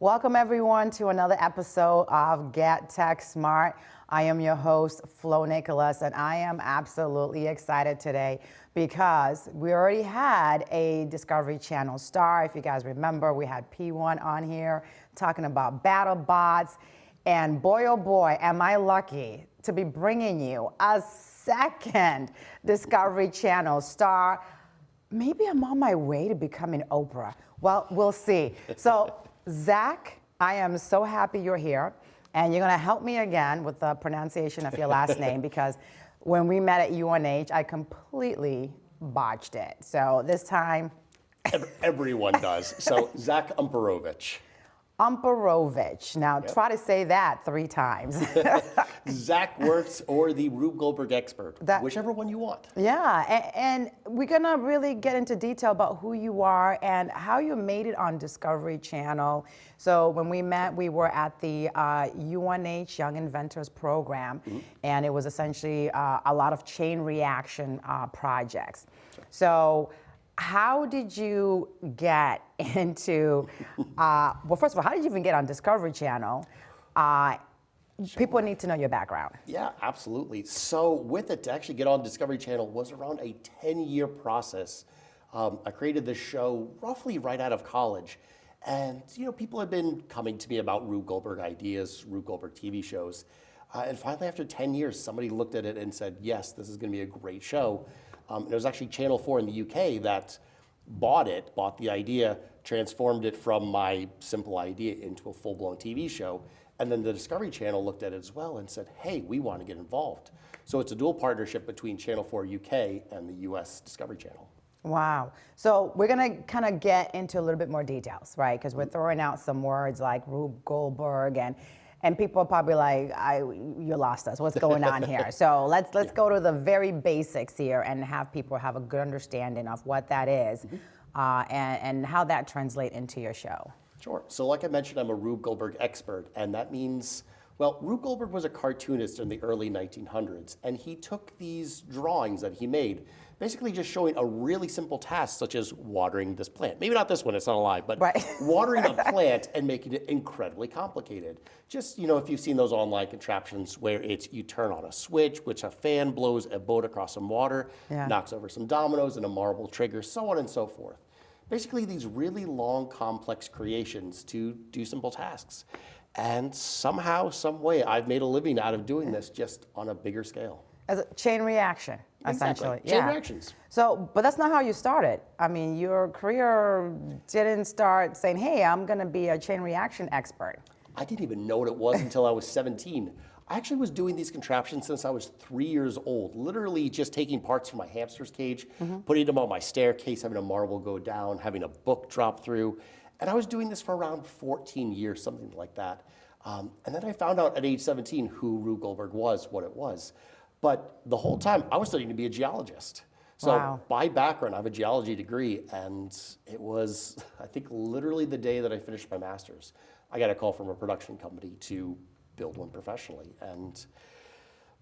Welcome everyone to another episode of Get Tech Smart. I am your host, Flo Nicholas, and I am absolutely excited today because we already had a Discovery Channel star. If you guys remember, we had P1 on here talking about battle bots. And boy, oh boy, am I lucky to be bringing you a second Discovery Channel star. Maybe I'm on my way to becoming Oprah. Well, we'll see. So, Zach, I am so happy you're here. And you're going to help me again with the pronunciation of your last name because when we met at UNH, I completely botched it. So this time... Everyone does. So, Zach Umperovitch. Umperovitch. Now, try to say that 3 times. Zach Works or the Rube Goldberg expert, whichever one you want. Yeah, and we're going to really get into detail about who you are and how you made it on Discovery Channel. So when we met, we were at the UNH Young Inventors Program, and it was essentially a lot of chain reaction projects. Sure. So how did you get into, well, first of all, how did you even get on Discovery Channel? People need to know your background. Yeah, absolutely. So with it, to actually get on Discovery Channel was around a 10-year process. I created this show roughly right out of college. And, you know, people had been coming to me about Rube Goldberg ideas, Rube Goldberg TV shows. And finally, after 10 years, somebody looked at it and said, yes, this is going to be a great show. And it was actually Channel 4 in the UK that bought the idea, transformed it from my simple idea into a full-blown TV show. And then the Discovery Channel looked at it as well and said, hey, we want to get involved. So it's a dual partnership between Channel 4 UK and the US Discovery Channel. Wow. So we're going to kind of get into a little bit more details, right? Because we're throwing out some words like Rube Goldberg and people are probably like, you lost us. What's going on here? So let's go to the very basics here and have people have a good understanding of what that is and how that translates into your show. Sure. So like I mentioned, I'm a Rube Goldberg expert, and that means, well, Rube Goldberg was a cartoonist in the early 1900s, and he took these drawings that he made, basically just showing a really simple task, such as watering this plant. Maybe not this one, it's not alive, but watering a plant and making it incredibly complicated. Just, you know, if you've seen those online contraptions where you turn on a switch, which a fan blows a boat across some water, knocks over some dominoes and a marble triggers, so on and so forth. Basically, these really long, complex creations to do simple tasks. And somehow, some way, I've made a living out of doing this just on a bigger scale. As a chain reaction, essentially. Chain reactions. So, but that's not how you started. I mean, your career didn't start saying, hey, I'm going to be a chain reaction expert. I didn't even know what it was until I was 17. I actually was doing these contraptions since I was 3 years old, literally just taking parts from my hamster's cage, putting them on my staircase, having a marble go down, having a book drop through. And I was doing this for around 14 years, something like that. And then I found out at age 17 who Rube Goldberg was, what it was. But the whole time, I was studying to be a geologist. So by background, I have a geology degree, and it was, I think, literally the day that I finished my master's. I got a call from a production company to build one professionally, and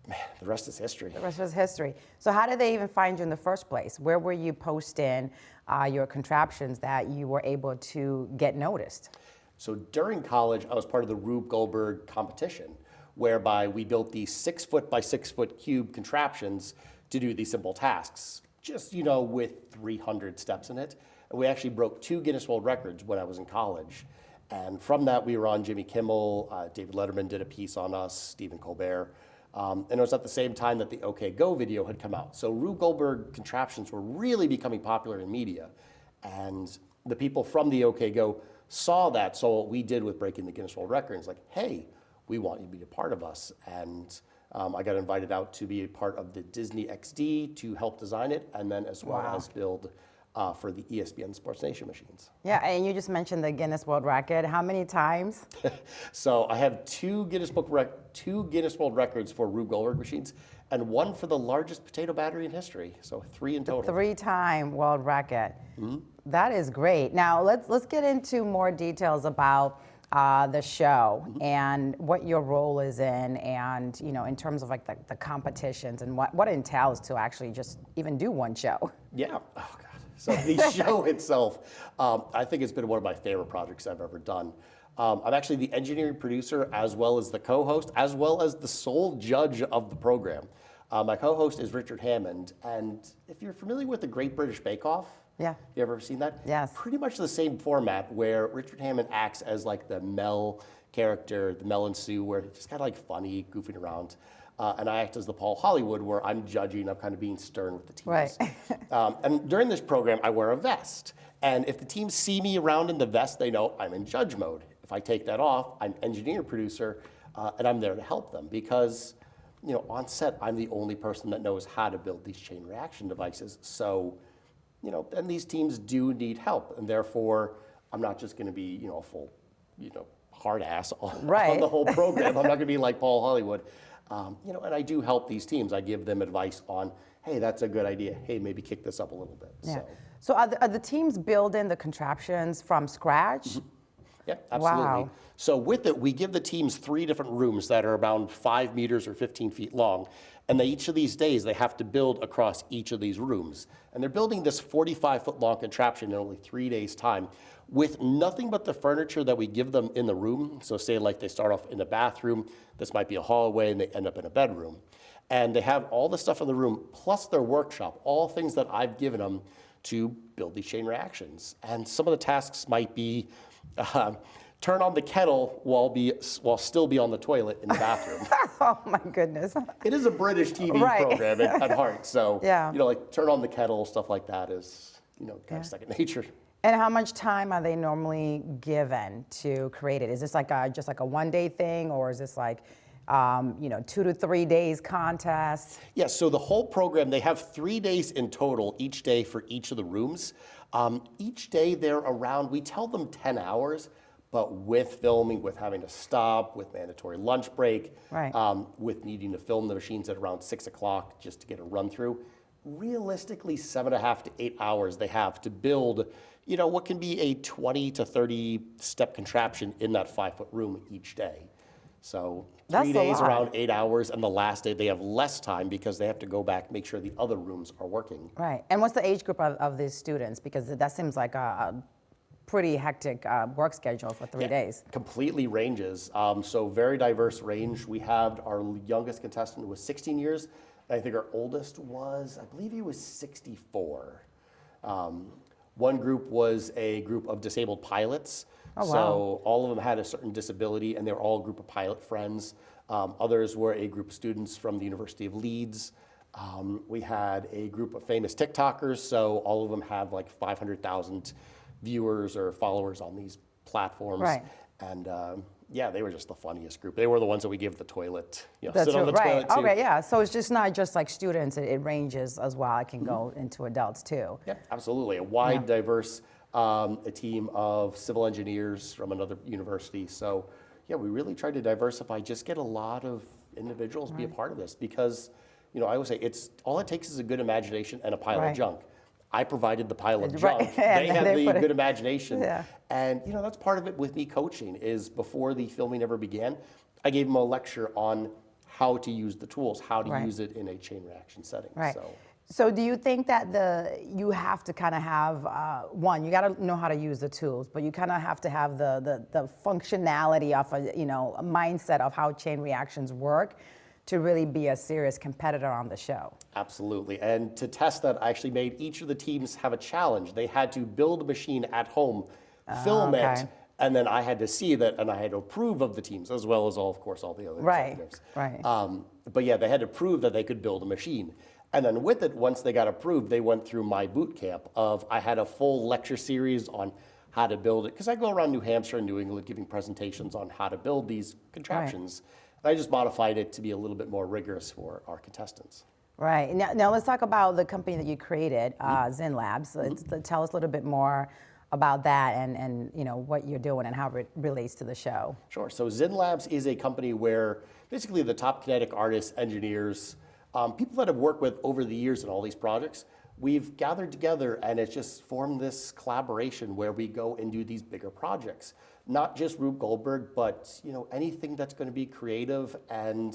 man, the rest is history. The rest is history. So how did they even find you in the first place? Where were you posting your contraptions that you were able to get noticed? So during college, I was part of the Rube Goldberg competition, whereby we built these 6 foot by 6 foot cube contraptions to do these simple tasks, just, you know, with 300 steps in it. And we actually broke 2 Guinness World Records when I was in college. And from that, we were on Jimmy Kimmel, David Letterman did a piece on us, Stephen Colbert. And it was at the same time that the OK Go video had come out. So Rube Goldberg contraptions were really becoming popular in media. And the people from the OK Go saw what we did with breaking the Guinness World Record. And it's like, hey, we want you to be a part of us. And I got invited out to be a part of the Disney XD to help design it, and then as well as build for the ESPN Sports Nation machines. Yeah, and you just mentioned the Guinness World Record. How many times? So I have 2 Guinness World Records for Rube Goldberg machines, and 1 for the largest potato battery in history. So 3 in total. 3-time world record. That is great. Now let's get into more details about the show and what your role is in, and you know, in terms of like the competitions and what it entails to actually just even do one show. Yeah. Oh God. So the show itself, I think it's been one of my favorite projects I've ever done. I'm actually the engineering producer as well as the co-host, as well as the sole judge of the program. My co-host is Richard Hammond, and if you're familiar with the Great British Bake Off, Yeah. you ever seen that? Yes. Pretty much the same format where Richard Hammond acts as like the Mel character, the Mel and Sue, where he's just kind of like funny, goofing around. And I act as the Paul Hollywood, where I'm judging, I'm kind of being stern with the teams. Right. And during this program, I wear a vest. And if the teams see me around in the vest, they know I'm in judge mode. If I take that off, I'm engineer producer, and I'm there to help them because, on set, I'm the only person that knows how to build these chain reaction devices. So, and these teams do need help, and therefore, I'm not just going to be, a full, hard ass on the whole program. I'm not going to be like Paul Hollywood. And I do help these teams. I give them advice on, hey, that's a good idea. Hey, maybe kick this up a little bit. Yeah. So are the teams building the contraptions from scratch? Mm-hmm. Yeah, absolutely. Wow. So with it, we give the teams 3 different rooms that are around 5 meters or 15 feet long. And each of these days, they have to build across each of these rooms. And they're building this 45-foot-long contraption in only 3 days' time with nothing but the furniture that we give them in the room. So say like they start off in a bathroom, this might be a hallway, and they end up in a bedroom. And they have all the stuff in the room, plus their workshop, all things that I've given them to build these chain reactions. And some of the tasks might be turn on the kettle while still be on the toilet in the bathroom. Oh my goodness. It is a British TV program at heart, so like turn on the kettle, stuff like that is kind of second nature. And how much time are they normally given to create it? Is this like just like a one-day thing, or is this like 2 to 3 days contest? Yeah, so the whole program, they have 3 days in total each day for each of the rooms. Each day they're around, we tell them 10 hours, but with filming, with having to stop, with mandatory lunch break, with needing to film the machines at around 6 o'clock just to get a run through, realistically 7.5 to 8 hours they have to build what can be a 20 to 30 step contraption in that 5-foot room each day. So 3 days, around 8 hours, and the last day they have less time because they have to go back, make sure the other rooms are working. Right. And what's the age group of these students? Because that seems like a pretty hectic work schedule for 3 days. Completely ranges. So very diverse range. We have our youngest contestant was 16 years. And I think our oldest was, I believe he was 64. One group was a group of disabled pilots. Oh, wow. So all of them had a certain disability, and they were all a group of pilot friends. Others were a group of students from the University of Leeds. We had a group of famous TikTokers, so all of them have like 500,000 viewers or followers on these platforms. Right. And they were just the funniest group. They were the ones that we gave the toilet, sit on the right. toilet too. Okay, yeah. So it's just not just like students, it ranges as well. It can go into adults too. Yeah, absolutely. A wide, diverse a team of civil engineers from another university. So we really tried to diversify, just get a lot of individuals be a part of this because, I always say all it takes is a good imagination and a pile of junk. I provided the pile of junk. They had the good imagination. Yeah. And, that's part of it with me coaching is before the filming ever began, I gave them a lecture on how to use the tools, how to use it in a chain reaction setting. Right. So do you think that you have to kind of have, one, you got to know how to use the tools, but you kind of have to have the functionality of a mindset of how chain reactions work to really be a serious competitor on the show? Absolutely. And to test that, I actually made each of the teams have a challenge. They had to build a machine at home, film it, and then I had to see that, and I had to approve of the teams, as well as, of course, all the other executives. Right. But they had to prove that they could build a machine. And then with it, once they got approved, they went through my boot camp I had a full lecture series on how to build it, because I go around New Hampshire and New England giving presentations on how to build these contraptions. And I just modified it to be a little bit more rigorous for our contestants. Right. Now let's talk about the company that you created, Zyynlabs. Tell us a little bit more about that and what you're doing and how it relates to the show. Sure. So Zyynlabs is a company where basically the top kinetic artists, engineers, people that have worked with over the years in all these projects, we've gathered together and it's just formed this collaboration where we go and do these bigger projects. Not just Rube Goldberg, but anything that's going to be creative and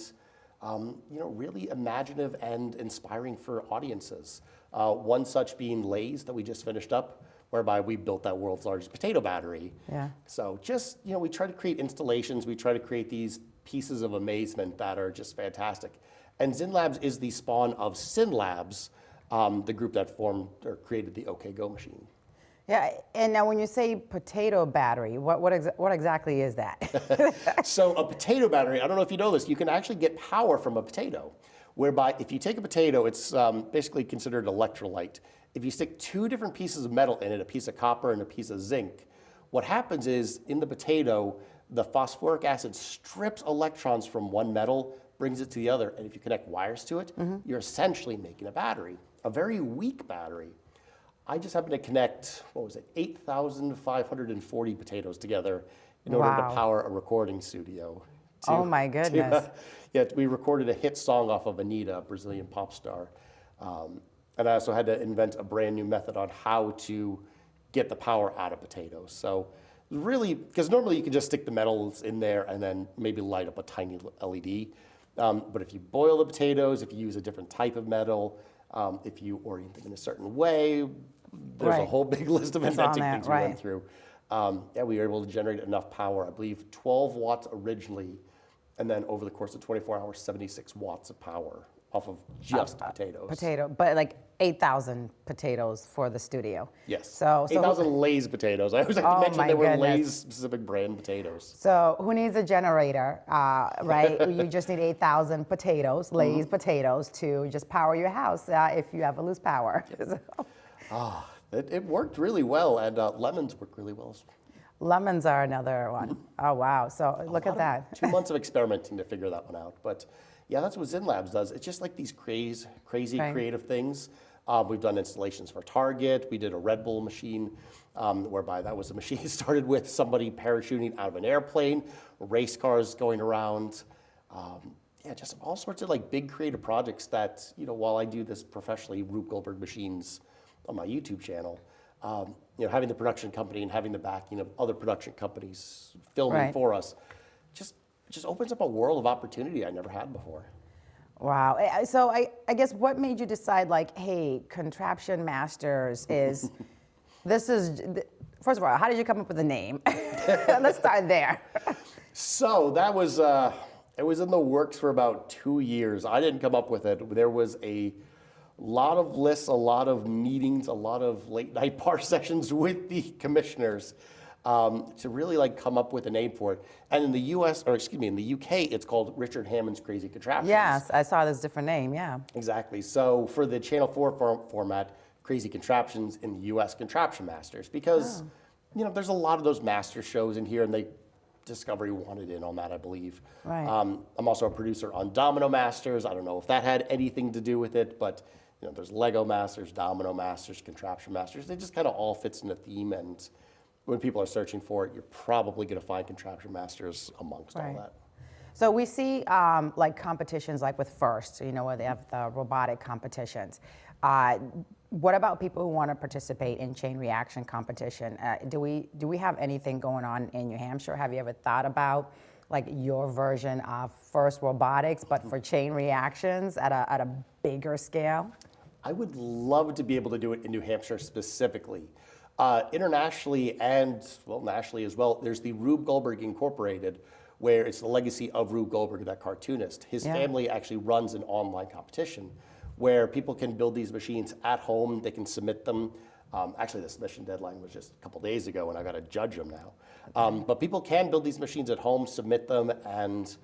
really imaginative and inspiring for audiences. One such being Lay's that we just finished up. whereby we built that world's largest potato battery. Yeah. So just, we try to create installations, we try to create these pieces of amazement that are just fantastic. And Zyynlabs is the spawn of Zyynlabs, the group that formed or created the OK Go machine. Yeah, and now when you say potato battery, what exactly is that? So a potato battery, I don't know if you know this, you can actually get power from a potato, whereby if you take a potato, it's basically considered electrolyte. If you stick two different pieces of metal in it, a piece of copper and a piece of zinc, what happens is in the potato, the phosphoric acid strips electrons from one metal, brings it to the other, and if you connect wires to it, you're essentially making a battery, a very weak battery. I just happened to connect, 8,540 potatoes together in order to power a recording studio. Oh my goodness. We recorded a hit song off of Anitta, a Brazilian pop star. And I also had to invent a brand new method on how to get the power out of potatoes. So really, because normally you can just stick the metals in there and then maybe light up a tiny LED. But if you boil the potatoes, if you use a different type of metal, if you orient them in a certain way, there's a whole big list of inventing things we went through. We were able to generate enough power, I believe 12 watts originally, and then over the course of 24 hours, 76 watts of power off of just potatoes. But like 8,000 potatoes for the studio. Yes. So 8,000 Lay's potatoes. I always like to mention they were Lay's specific brand potatoes. So who needs a generator, right? You just need 8,000 potatoes, Lay's potatoes, to just power your house if you ever lose power. It worked really well, and lemons work really well. Lemons are another one. Oh, wow. So look at that. 2 months of experimenting to figure that one out. But yeah, that's what Zyynlabs does. It's just like these crazy creative things. We've done installations for Target. We did a Red Bull machine, whereby that was a machine started with somebody parachuting out of an airplane, race cars going around. Just all sorts of like big creative projects that, while I do this professionally, Rube Goldberg machines on my YouTube channel, having the production company and having the backing of other production companies filming for us, just opens up a world of opportunity I never had before. Wow. So I guess what made you decide, like, hey, Contraption Masters is, first of all, how did you come up with the name? Let's start there. So that was, it was in the works for about 2 years. I didn't come up with it. There was a lot of lists, a lot of meetings, a lot of late night bar sessions with the commissioners to really like come up with a name for it. And in the in the UK, it's called Richard Hammond's Crazy Contraptions. Yes, I saw this different name, yeah. Exactly. So for the Channel 4 format, Crazy Contraptions, in the US, Contraption Masters, because there's a lot of those master shows in here, and Discovery wanted in on that, I believe. Right. I'm also a producer on Domino Masters. I don't know if that had anything to do with it, but there's Lego Masters, Domino Masters, Contraption Masters. They just kind of all fits in a theme, and when people are searching for it, you're probably going to find Contraption Masters amongst all that. So we see like competitions like with First, where they have the robotic competitions. What about people who want to participate in chain reaction competition? Do we have anything going on in New Hampshire? Have you ever thought about like your version of First Robotics, but for chain reactions at a bigger scale? I would love to be able to do it in New Hampshire specifically. Internationally and, nationally as well, there's the Rube Goldberg Incorporated, where it's the legacy of Rube Goldberg, that cartoonist. His family actually runs an online competition where people can build these machines at home. They can submit them. Actually, the submission deadline was just a couple days ago, and I got to judge them now. But people can build these machines at home, submit them, and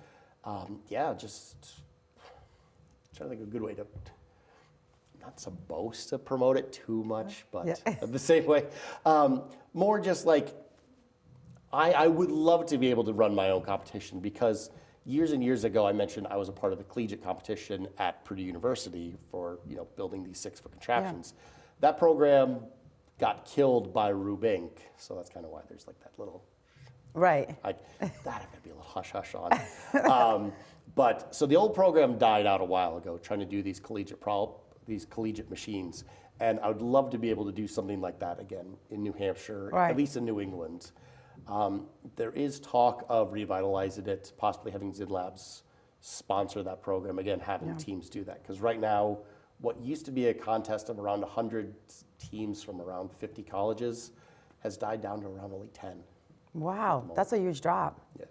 just trying to think of a good way to, not supposed to promote it too much, but the same way. More just like, I would love to be able to run my own competition, because years and years ago, I mentioned I was a part of the collegiate competition at Purdue University for building these 6-foot contraptions. That program got killed by Rube Inc., so that's kind of why there's like that little that I'm gonna be a little hush hush on. But so the old program died out a while ago, trying to do these collegiate machines, and I would love to be able to do something like that again in New Hampshire, at least in New England. There is talk of revitalizing it, possibly having Zyynlabs sponsor that program again, having teams do that. Because right now, what used to be a contest of around 100 teams from around 50 colleges has died down to around only 10. Wow, that's a huge drop. Yeah.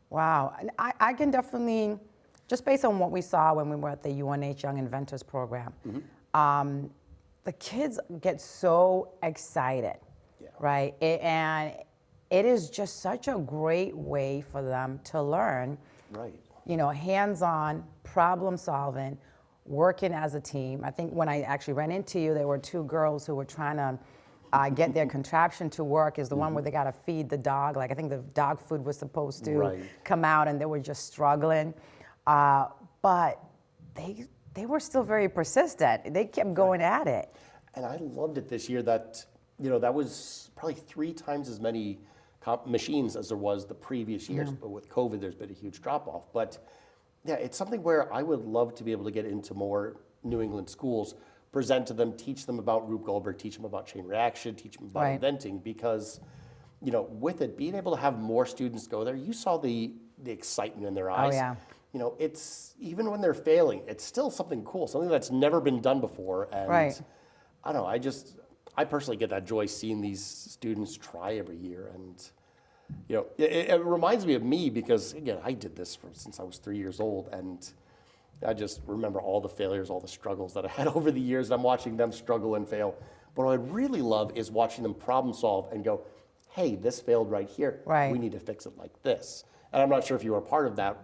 Wow, and I can definitely, just based on what we saw when we were at the UNH Young Inventors program, the kids get so excited, right? And it is just such a great way for them to learn, Right. you know, hands-on, problem solving, working as a team. I think when I actually ran into you, there were two girls who were trying to get their contraption to work, is the one where they got to feed the dog. Like, I think the dog food was supposed to come out and they were just struggling. But they were still very persistent. They kept going at it. And I loved it this year that, you know, that was probably 3 times as many machines as there was the previous years. But with COVID, there's been a huge drop off. But yeah, it's something where I would love to be able to get into more New England schools, present to them, teach them about Rube Goldberg, teach them about chain reaction, teach them about inventing, because, you know, with it, being able to have more students go there, you saw the excitement in their eyes. Oh, yeah. You know, it's, even when they're failing, it's still something cool, something that's never been done before. And I don't know, I personally get that joy seeing these students try every year. And, you know, it reminds me of me because, again, I did this since I was 3 years old. And I just remember all the failures, all the struggles that I had over the years. And I'm watching them struggle and fail. But what I really love is watching them problem solve and go, hey, this failed right here. We need to fix it like this. And I'm not sure if you were part of that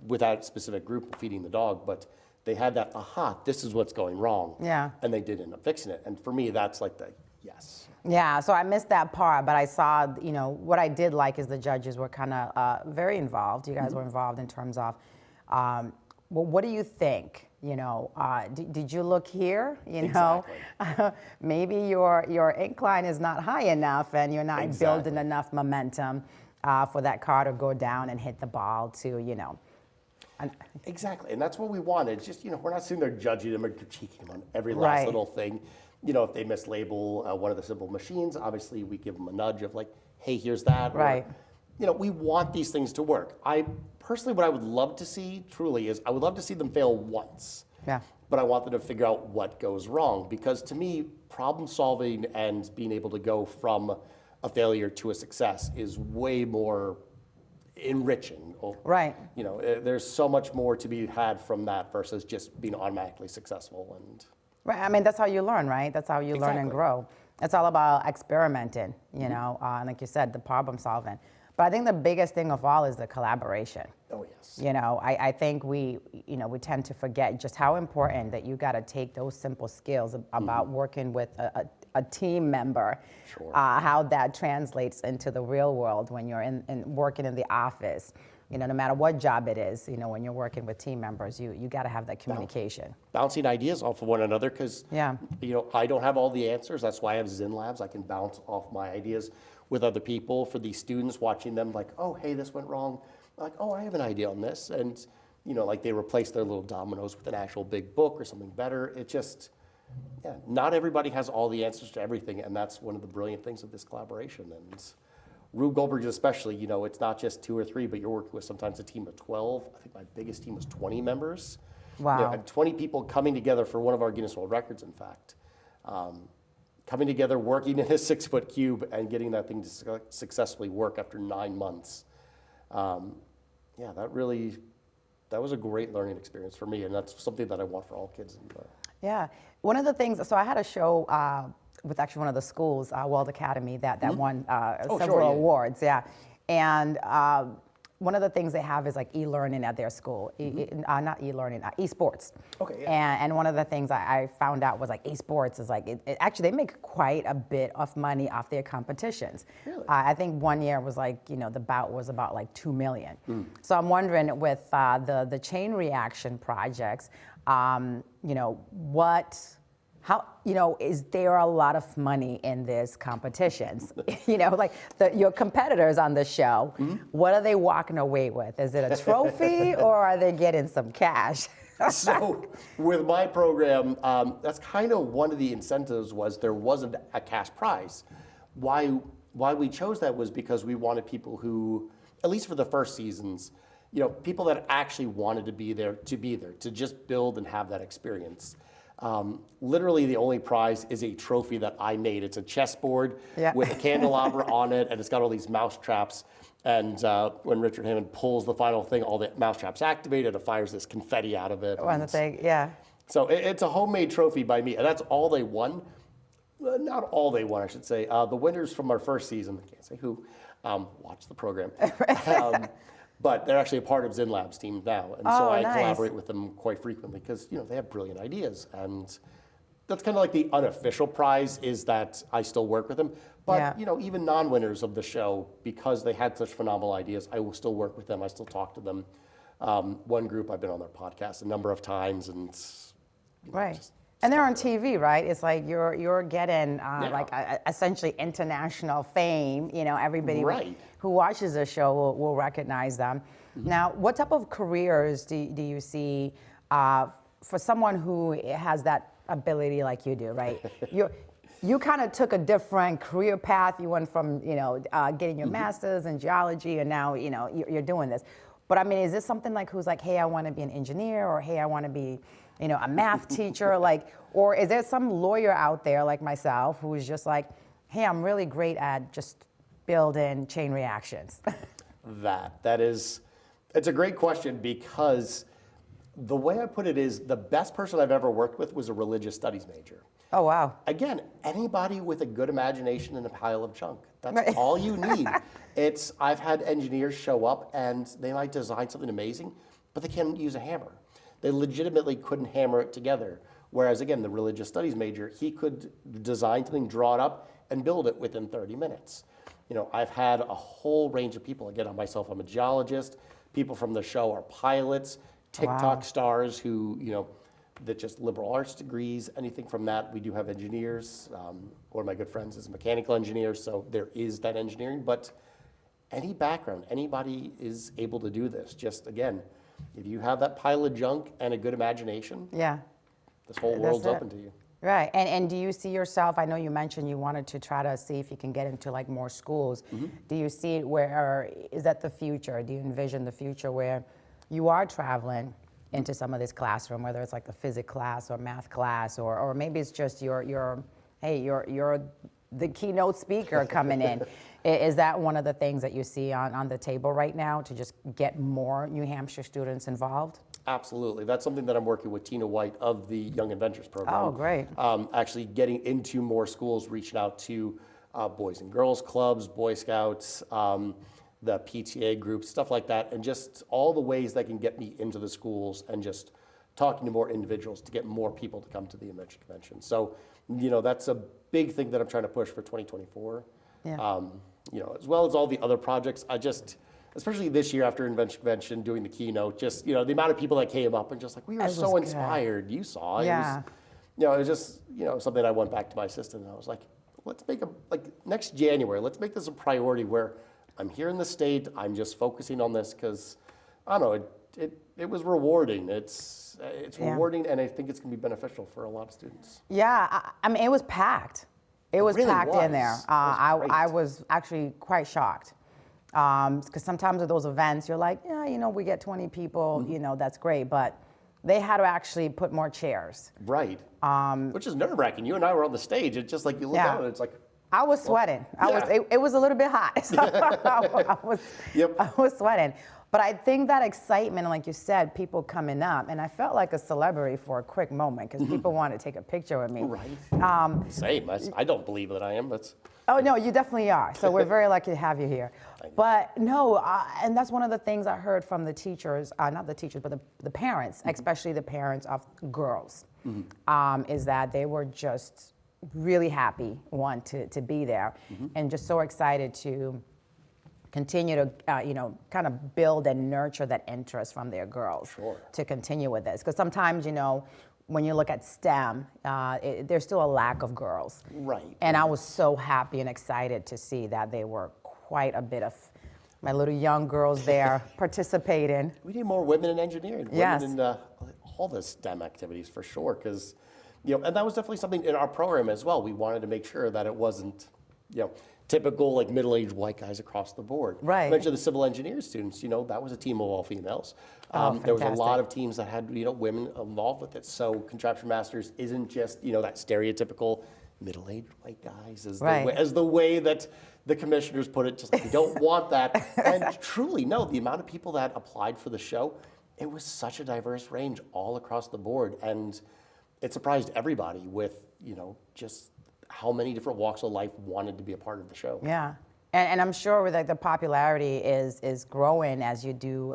with that specific group feeding the dog, but they had that, aha, this is what's going wrong. And they did end up fixing it. And for me, that's like the yes. Yeah, so I missed that part, but I saw, you know, what I did like is the judges were kind of very involved. You guys were involved in terms of, well, what do you think? You know, did you look here? You know, maybe your incline is not high enough and you're not building enough momentum for that car to go down and hit the ball to, you know. Exactly, and that's what we wanted. Just, you know, we're not sitting there judging them or critiquing them on every last little thing. You know, if they mislabel one of the simple machines, obviously we give them a nudge of like, hey, here's that. Or, you know, we want these things to work. I personally, what I would love to see truly is I would love to see them fail once. But I want them to figure out what goes wrong, because to me, problem solving and being able to go from a failure to a success is way more enriching. You know, there's so much more to be had from that versus just being automatically successful. And I mean, that's how you learn, right? That's how you learn and grow. It's all about experimenting, you know, like you said, the problem solving. But I think the biggest thing of all is the collaboration. You know, I think we tend to forget just how important that you got to take those simple skills about working with a team member, how that translates into the real world when you're working in the office. You know, no matter what job it is, you know, when you're working with team members, you got to have that communication. Bouncing ideas off of one another, because, you know, I don't have all the answers. That's why I have Zyynlabs. I can bounce off my ideas with other people. For these students, watching them like, oh, hey, this went wrong. Like, oh, I have an idea on this. And, you know, like they replace their little dominoes with an actual big book or something better. It just, not everybody has all the answers to everything. And that's one of the brilliant things of this collaboration. And Rube Goldberg especially, you know, it's not just 2 or 3, but you're working with sometimes a team of 12. I think my biggest team was 20 members. Wow. You know, and 20 people coming together for one of our Guinness World Records, in fact. Coming together, working in a 6-foot cube and getting that thing to successfully work after 9 months. Yeah, that was a great learning experience for me, and that's something that I want for all kids. Yeah, one of the things, so I had a show with actually one of the schools, World Academy, that won several awards, and one of the things they have is like e-learning at their school, not e-learning, esports. And one of the things I found out was like esports is like, actually they make quite a bit of money off their competitions. I think one year was like, you know, the bout was about like 2 million. So I'm wondering with the chain reaction projects, you know, how, you know, is there a lot of money in these competitions? You know, like your competitors on the show, what are they walking away with? Is it a trophy or are they getting some cash? So with my program, that's kind of one of the incentives was there wasn't a cash prize. Why we chose that was because we wanted people who, at least for the first seasons, you know, people that actually wanted to be there, to just build and have that experience. Literally the only prize is a trophy that I made. It's a chessboard Yeah. with a candelabra on it, and it's got all these mouse traps. And when Richard Hammond pulls the final thing, all the mouse traps activate, it fires this confetti out of it. One of the thing, yeah. So it's a homemade trophy by me, and that's all they won. Not all they won, I should say. The winners from our first season, I can't say who, watch the program. But they're actually a part of Zen Labs team now, and so I nice. collaborate with them quite frequently because they have brilliant ideas, and that's kind of like the unofficial prize is that I still work with them. But even non-winners of the show, because they had such phenomenal ideas, I will still work with them. I still talk to them. One group I've been on their podcast a number of times, and Right. And they're on TV, right? It's like you're getting essentially international fame. Everybody Right. who watches the show will recognize them. Now, what type of careers do you see for someone who has that ability like you do, right? You kind of took a different career path. You went from getting your master's in geology, and now you're doing this. But I mean, is this something like who's like, hey, I want to be an engineer, or hey, I want to be a math teacher, or is there some lawyer out there like myself who's just like, hey, I'm really great at just building chain reactions? It's a great question because the way I put it is the best person I've ever worked with was a religious studies major. Oh, wow. Again, anybody with a good imagination and a pile of junk. That's Right. all you need. I've had engineers show up and they might design something amazing, but they can't use a hammer. They legitimately couldn't hammer it together. Whereas again, the religious studies major, he could design something, draw it up, and build it within 30 minutes. I've had a whole range of people. Again, myself, I'm a geologist. People from the show are pilots, TikTok stars who, that just liberal arts degrees, anything from that. We do have engineers. One of my good friends is a mechanical engineer, so there is that engineering. But any background, anybody is able to do this. Just again, if you have that pile of junk and a good imagination, this whole world's open to you. Right, and do you see yourself, I know you mentioned you wanted to try to see if you can get into like more schools. Do you see it where, is that the future? Do you envision the future where you are traveling into some of this classroom, whether it's like the physics class or math class, or maybe it's just you're the keynote speaker coming in. Is that one of the things that you see on the table right now to just get more New Hampshire students involved? Absolutely. That's something that I'm working with Tina White of the Young Inventors program. Oh, great. Actually getting into more schools, reaching out to Boys and Girls Clubs, Boy Scouts, the PTA groups, stuff like that, and just all the ways that can get me into the schools and just talking to more individuals to get more people to come to the Invention Convention. So, that's a big thing that I'm trying to push for 2024. As well as all the other projects. Especially this year after Invention Convention, doing the keynote, just, the amount of people that came up and just like, we were so inspired. You saw. Yeah. It was just, something I went back to my assistant and I was like, let's make next January, let's make this a priority where I'm here in the state, I'm just focusing on this because, I don't know, it was rewarding. It's rewarding, and I think it's going to be beneficial for a lot of students. Yeah, I mean, it was packed. It was really packed in there. was. It was great. I was actually quite shocked. Because sometimes at those events, you're like, we get 20 people, that's great. But they had to actually put more chairs. Right. Which is nerve-wracking. You and I were on the stage. It's just like you look out and it's like. I was sweating. It was a little bit hot. So I was sweating. But I think that excitement, like you said, people coming up, and I felt like a celebrity for a quick moment because people wanted to take a picture with me. Right. Same. I don't believe that I am, but. Oh, no, you definitely are. So we're very lucky to have you here. But no, and that's one of the things I heard from the teachers, not the teachers, but the parents, especially the parents of girls, is that they were just really happy, to be there, and just so excited to continue to, kind of build and nurture that interest from their girls to continue with this. Because sometimes, when you look at STEM, there's still a lack of girls. Right. And I was so happy and excited to see that there were quite a bit of my little young girls there participating. We need more women in engineering. Yes. Women in all the STEM activities for sure, because, and that was definitely something in our program as well. We wanted to make sure that it wasn't typical like middle-aged white guys across the board. Right. I mentioned the civil engineering students, that was a team of all females. There was a lot of teams that had, women involved with it. So Contraption Masters isn't just, that stereotypical middle-aged white guys as the way that the commissioners put it, just like we don't want that. And truly, no, the amount of people that applied for the show, it was such a diverse range all across the board. And it surprised everybody with, just how many different walks of life wanted to be a part of the show. Yeah. And I'm sure with the popularity is growing as you do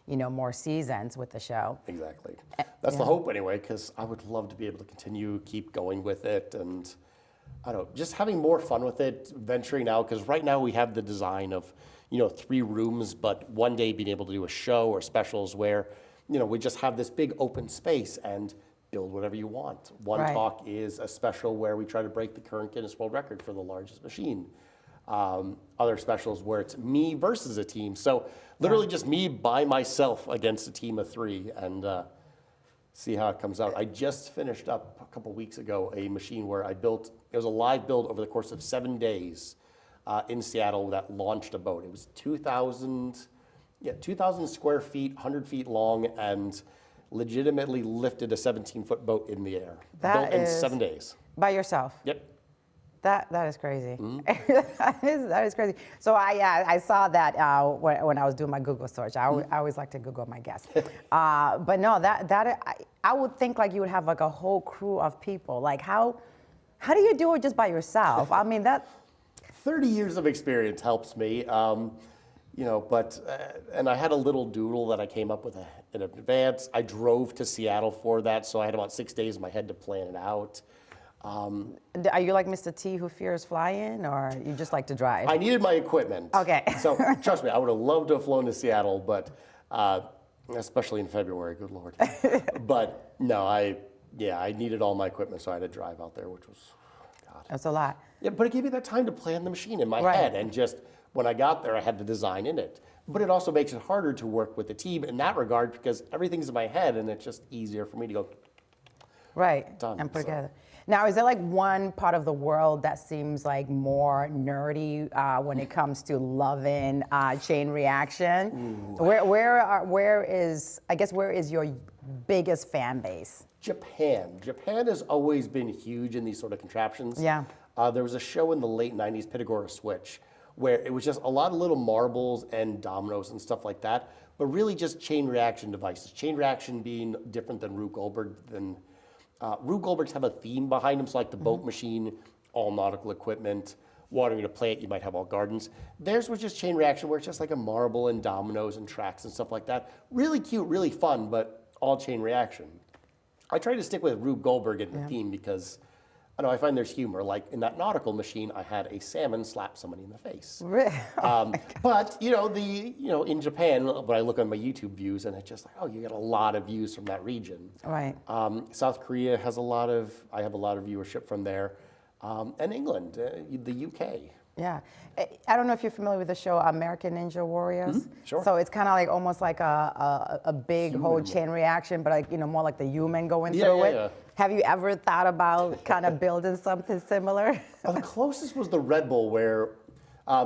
more seasons with the show. Exactly. That's the hope anyway, because I would love to be able to keep going with it, and I don't know, just having more fun with it, venturing out, because right now we have the design of, 3 rooms, but one day being able to do a show or specials where, we just have this big open space and build whatever you want. One talk is a special where we try to break the current Guinness World Record for the largest machine. Other specials where it's me versus a team. So literally just me by myself against a team of 3 and see how it comes out. I just finished up a couple weeks ago a machine where it was a live build over the course of 7 days in Seattle that launched a boat. It was 2,000 square feet, 100 feet long, and legitimately lifted a 17-foot boat in the air. Built in 7 days. By yourself? Yep. That is crazy. that is crazy. So I saw that when I was doing my Google search. I always like to Google my guests. But no, I would think you would have a whole crew of people. How do you do it just by yourself? I mean 30 years of experience helps me. But and I had a little doodle that I came up with in advance. I drove to Seattle for that, so I had about 6 days in my head to plan it out. Are you like Mr. T who fears flying, or you just like to drive? I needed my equipment. Okay. So trust me, I would have loved to have flown to Seattle, but especially in February, good Lord. But no, I needed all my equipment, so I had to drive out there, which was, God. That's a lot. Yeah, but it gave me that time to plan the machine in my head, and just when I got there, I had the design in it. But it also makes it harder to work with the team in that regard because everything's in my head, and it's just easier for me to go. Done. And put together. Now, is there one part of the world that seems more nerdy when it comes to loving chain reaction? Where is your biggest fan base? Japan. Japan has always been huge in these sort of contraptions. Yeah. There was a show in the late 90s, Pitagora Switch, where it was just a lot of little marbles and dominoes and stuff like that, but really just chain reaction devices. Chain reaction being different than Rube Goldberg. Rube Goldbergs have a theme behind them, so the boat machine, all nautical equipment, watering a plant, you might have all gardens. Theirs was just chain reaction, where it's just a marble and dominoes and tracks and stuff like that. Really cute, really fun, but all chain reaction. I try to stick with Rube Goldberg in the theme because I find there's humor. In that nautical machine, I had a salmon slap somebody in the face. Really? But in Japan, when I look on my YouTube views, and it's just you get a lot of views from that region. Right. South Korea has I have a lot of viewership from there, and England, the UK. Yeah. I don't know if you're familiar with the show American Ninja Warriors. Mm-hmm. Sure. So it's kind of almost like a big whole chain reaction, but more like the human going through it. Yeah. Have you ever thought about kind of building something similar? The closest was the Red Bull, where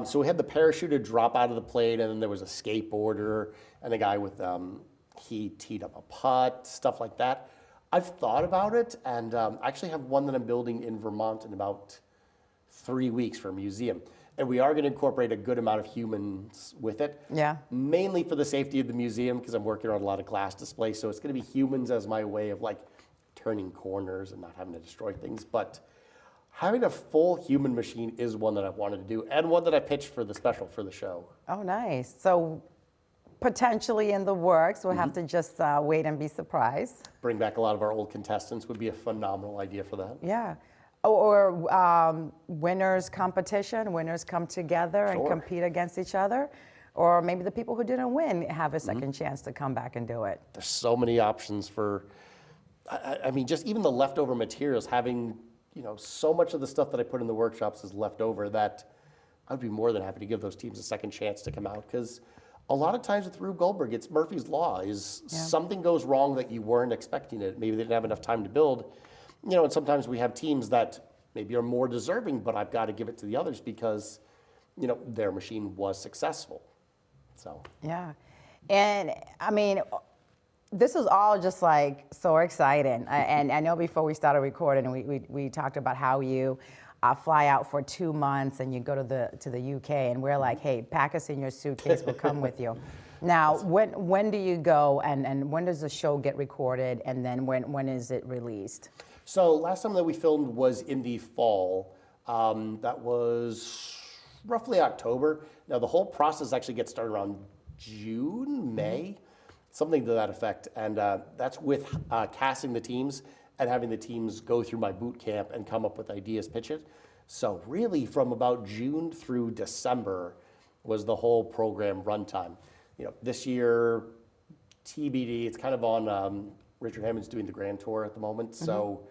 so we had the parachuter drop out of the plane, and then there was a skateboarder and a guy with he teed up a putt, stuff like that. I've thought about it, and I actually have one that I'm building in Vermont in about 3 weeks for a museum. And we are going to incorporate a good amount of humans with it. Yeah. Mainly for the safety of the museum, because I'm working on a lot of glass displays. So it's going to be humans as my way of turning corners and not having to destroy things. But having a full human machine is one that I've wanted to do, and one that I pitched for the special for the show. Oh, nice. So potentially in the works. We'll have to just wait and be surprised. Bring back a lot of our old contestants would be a phenomenal idea for that. Yeah. Or winners competition, winners come together and compete against each other. Or maybe the people who didn't win have a second chance to come back and do it. There's so many options for, I mean, just even the leftover materials, having, so much of the stuff that I put in the workshops is left over that I'd be more than happy to give those teams a second chance to come out. Because a lot of times with Rube Goldberg, it's Murphy's Law, is something goes wrong that you weren't expecting it. Maybe they didn't have enough time to build. And sometimes we have teams that maybe are more deserving, but I've got to give it to the others because, their machine was successful. So. Yeah. And I mean, this is all just like so exciting. And I know before we started recording, we talked about how you fly out for 2 months and you go to the UK, and we're like, hey, pack us in your suitcase, we'll come with you. Now, when do you go, and when does the show get recorded, and then when is it released? So last time that we filmed was in the fall. That was roughly October. Now the whole process actually gets started around June, May, something to that effect. And that's with casting the teams and having the teams go through my boot camp and come up with ideas, pitch it. So really from about June through December was the whole program runtime. This year, TBD, it's kind of on, Richard Hammond's doing the grand tour at the moment. So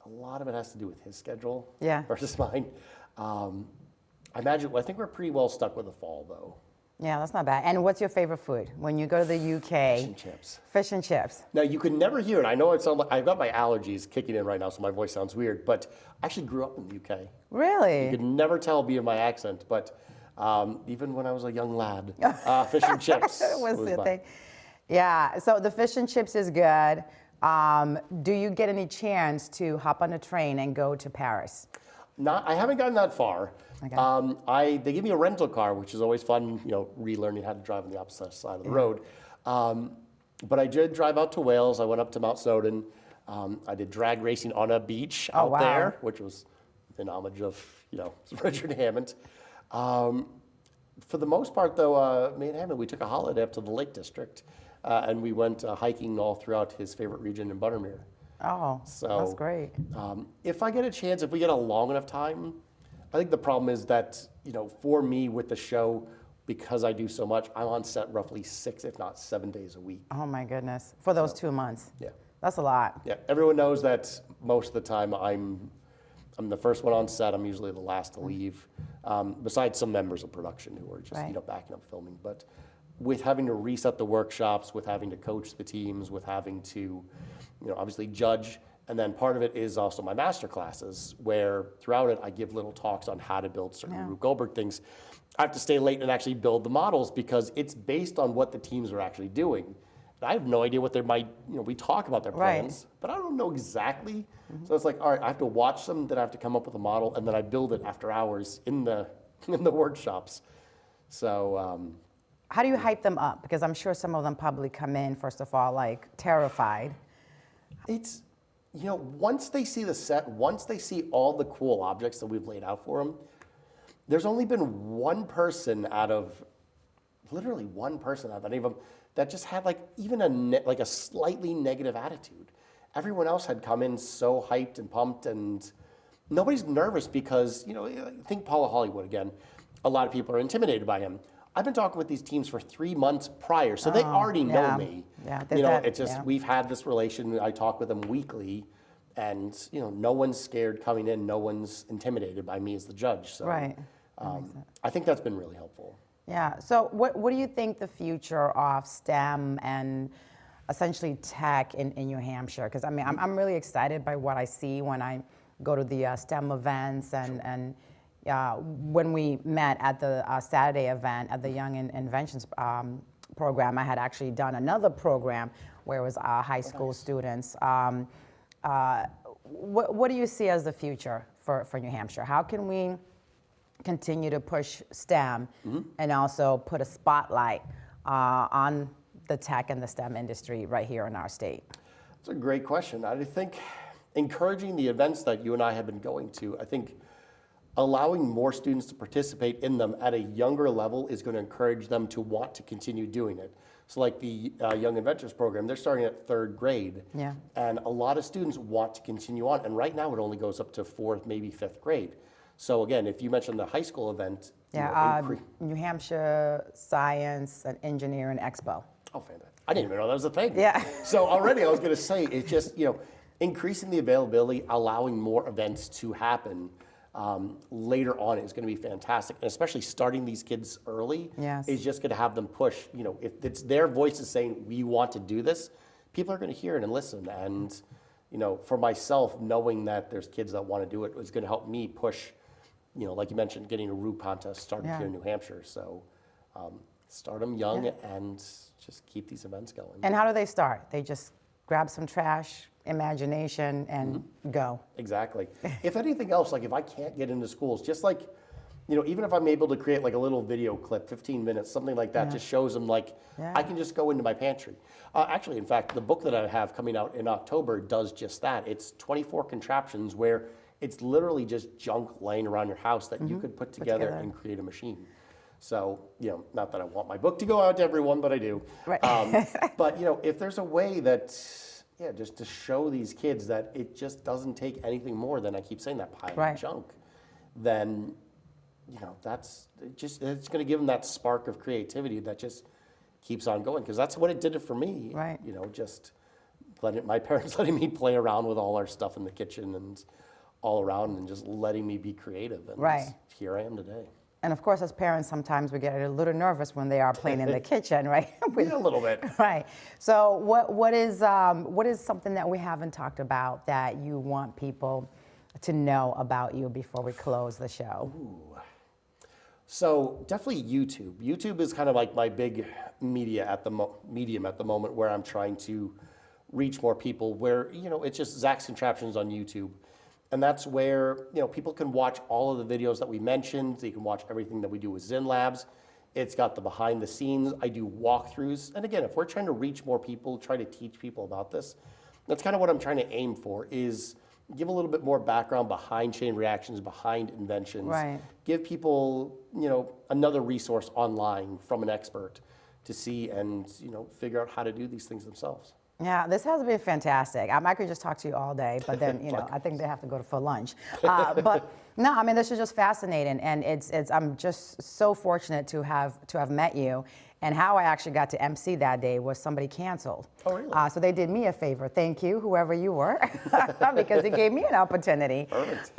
a lot of it has to do with his schedule versus mine. I think we're pretty well stuck with the fall though. Yeah, that's not bad. And what's your favorite food when you go to the UK? Fish and chips. Fish and chips. Now you can never hear it. I know it sounds like I've got my allergies kicking in right now, so my voice sounds weird. But I actually grew up in the UK. Really? You could never tell via my accent, but even when I was a young lad, fish and chips was the thing. Yeah. So the fish and chips is good. Do you get any chance to hop on a train and go to Paris? I haven't gotten that far. Okay. They give me a rental car, which is always fun, relearning how to drive on the opposite side of the road. But I did drive out to Wales. I went up to Mount Snowdon. I did drag racing on a beach out there, which was in homage of, Richard Hammond. For the most part, though, me and Hammond, we took a holiday up to the Lake District, and we went hiking all throughout his favorite region in Buttermere. Oh, so, that's great. If I get a chance, if we get a long enough time, I think the problem is that, for me with the show, because I do so much, I'm on set roughly 6, if not 7 days a week. Oh my goodness, for those 2 months. Yeah. That's a lot. Yeah, everyone knows that most of the time I'm the first one on set. I'm usually the last to leave, besides some members of production who are just, backing up filming. But with having to reset the workshops, with having to coach the teams, with having to, obviously judge. And then part of it is also my master classes, where throughout it I give little talks on how to build certain Rube Goldberg things. I have to stay late and actually build the models because it's based on what the teams are actually doing. And I have no idea what they might, we talk about their plans, but I don't know exactly. So it's like, all right, I have to watch them, then I have to come up with a model, and then I build it after hours in the workshops. So. How do you hype them up? Because I'm sure some of them probably come in, first of all, like terrified. It's, once they see the set, once they see all the cool objects that we've laid out for them, there's only been one person out of any of them that just had like even a slightly negative attitude. Everyone else had come in so hyped and pumped, and nobody's nervous because, think Paula Hollywood again. A lot of people are intimidated by him. I've been talking with these teams for 3 months prior, so they already know me. Yeah, it's just we've had this relation. I talk with them weekly, and no one's scared coming in. No one's intimidated by me as the judge. So, I think that's been really helpful. Yeah. So, what do you think the future of STEM and essentially tech in New Hampshire? Because I mean, I'm really excited by what I see when I go to the STEM events and. When we met at the Saturday event at the Young Inventions program, I had actually done another program where it was high school students. What do you see as the future for New Hampshire? How can we continue to push STEM and also put a spotlight on the tech and the STEM industry right here in our state? That's a great question. I think encouraging the events that you and I have been going to, I think allowing more students to participate in them at a younger level is going to encourage them to want to continue doing it. So like the Young Inventors program, they're starting at 3rd grade. Yeah. And a lot of students want to continue on. And right now it only goes up to 4th, maybe 5th grade. So again, if you mentioned the high school event. New Hampshire Science and Engineering Expo. Oh, fantastic. I didn't even know that was a thing. Yeah. So already I was going to say, it's just, increasing the availability, allowing more events to happen. Later on is going to be fantastic, and especially starting these kids early is just going to have them push. If it's their voices saying we want to do this, people are going to hear it and listen, and for myself, knowing that there's kids that want to do it was going to help me push, like you mentioned, getting a Rube contest started here in New Hampshire. So start them young and just keep these events going. And how do they start? They just grab some trash, imagination, and go. Exactly. If anything else, like if I can't get into schools, just like, even if I'm able to create like a little video clip, 15 minutes, something like that, just shows them like, I can just go into my pantry. Actually, in fact, the book that I have coming out in October does just that. It's 24 contraptions where it's literally just junk laying around your house that you could put together and create a machine. So, not that I want my book to go out to everyone, but I do. Right. But, if there's a way that, just to show these kids that it just doesn't take anything more than, I keep saying, that pile of junk, then, it's going to give them that spark of creativity that just keeps on going. Because that's what it did for me. Right. Just my parents letting me play around with all our stuff in the kitchen and all around and just letting me be creative. And here I am today. And of course, as parents, sometimes we get a little nervous when they are playing in the kitchen, right? A little bit. Right. So what is something that we haven't talked about that you want people to know about you before we close the show? Ooh. So definitely YouTube. YouTube is kind of like my big medium at the moment where I'm trying to reach more people. Where it's just Zach's Contraptions on YouTube. And that's where, people can watch all of the videos that we mentioned. They can watch everything that we do with Zyynlabs. It's got the behind the scenes. I do walkthroughs. And again, if we're trying to reach more people, try to teach people about this, that's kind of what I'm trying to aim for, is give a little bit more background behind chain reactions, behind inventions. Right. Give people, another resource online from an expert to see and, figure out how to do these things themselves. Yeah, this has been fantastic. I could just talk to you all day, but then I think they have to go for lunch. But no, I mean, this is just fascinating, and I'm just so fortunate to have met you. And how I actually got to MC that day was somebody canceled. Oh, really? So they did me a favor. Thank you, whoever you were, because it gave me an opportunity. Perfect.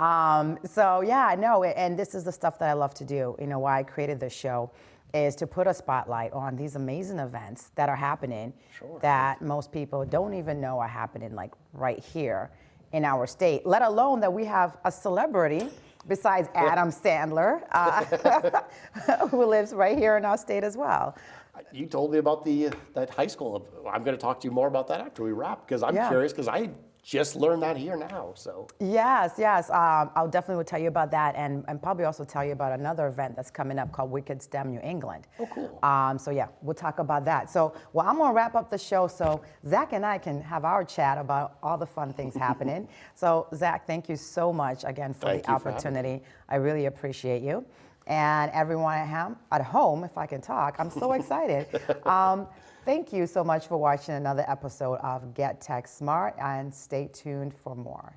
So yeah, no, and this is the stuff that I love to do. Why I created this show is to put a spotlight on these amazing events that are happening that most people don't even know are happening, like right here in our state, let alone that we have a celebrity besides Adam Sandler, who lives right here in our state as well. You told me about that high school. I'm going to talk to you more about that after we wrap, because I'm curious, because I just learned that here now. So yes. I'll definitely will tell you about that, and probably also tell you about another event that's coming up called Wicked STEM New England. Oh, cool. So yeah, we'll talk about that. So I'm going to wrap up the show so Zach and I can have our chat about all the fun things happening. So Zach, thank you so much again for the opportunity. I really appreciate you. And everyone at home, if I can talk, I'm so excited. Thank you so much for watching another episode of Get Tech Smart, and stay tuned for more.